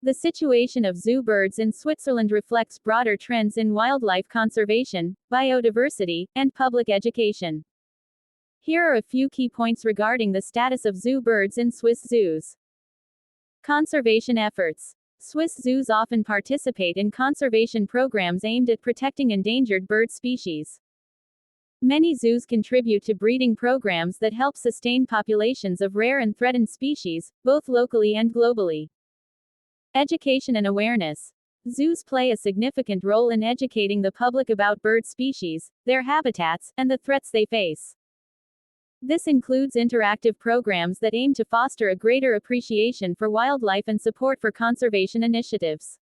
The situation of zoo birds in Switzerland reflects broader trends in wildlife conservation, biodiversity, and public education. Here are a few key points regarding the status of zoo birds in Swiss zoos. Conservation efforts. Swiss zoos often participate in conservation programs aimed at protecting endangered bird species. Many zoos contribute to breeding programs that help sustain populations of rare and threatened species, both locally and globally. Education and awareness. Zoos play a significant role in educating the public about bird species, their habitats, and the threats they face. This includes interactive programs that aim to foster a greater appreciation for wildlife and support for conservation initiatives.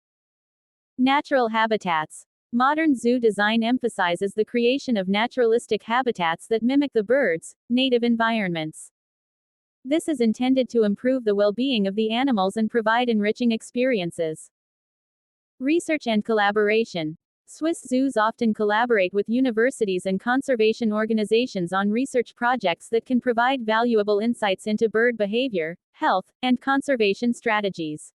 Natural habitats. Modern zoo design emphasizes the creation of naturalistic habitats that mimic the birds' native environments. This is intended to improve the well-being of the animals and provide enriching experiences. Research and collaboration. Swiss zoos often collaborate with universities and conservation organizations on research projects that can provide valuable insights into bird behavior, health, and conservation strategies.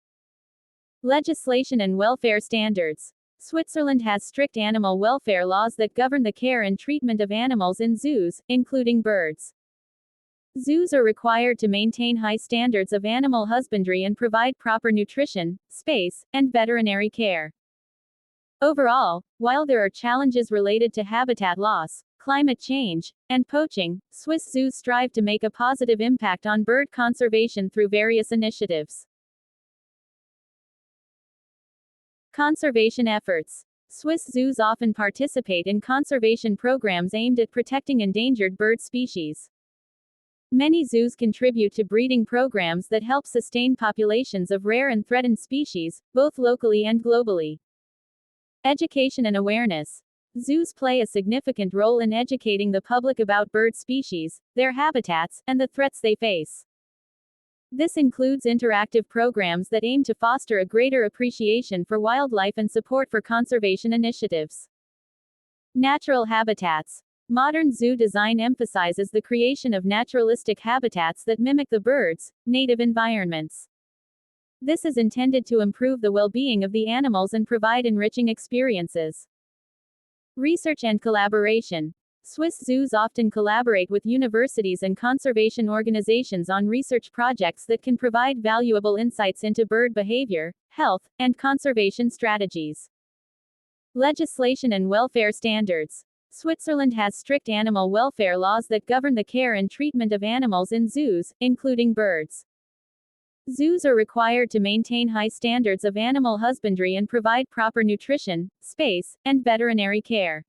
Legislation and welfare standards. Switzerland has strict animal welfare laws that govern the care and treatment of animals in zoos, including birds. Zoos are required to maintain high standards of animal husbandry and provide proper nutrition, space, and veterinary care. Overall, while there are challenges related to habitat loss, climate change, and poaching, Swiss zoos strive to make a positive impact on bird conservation through various initiatives. Conservation efforts. Swiss zoos often participate in conservation programs aimed at protecting endangered bird species. Many zoos contribute to breeding programs that help sustain populations of rare and threatened species, both locally and globally. Education and awareness. Zoos play a significant role in educating the public about bird species, their habitats, and the threats they face. This includes interactive programs that aim to foster a greater appreciation for wildlife and support for conservation initiatives. Natural habitats. Modern zoo design emphasizes the creation of naturalistic habitats that mimic the birds' native environments. This is intended to improve the well-being of the animals and provide enriching experiences. Research and collaboration. Swiss zoos often collaborate with universities and conservation organizations on research projects that can provide valuable insights into bird behavior, health, and conservation strategies. Legislation and welfare standards. Switzerland has strict animal welfare laws that govern the care and treatment of animals in zoos, including birds. Zoos are required to maintain high standards of animal husbandry and provide proper nutrition, space, and veterinary care.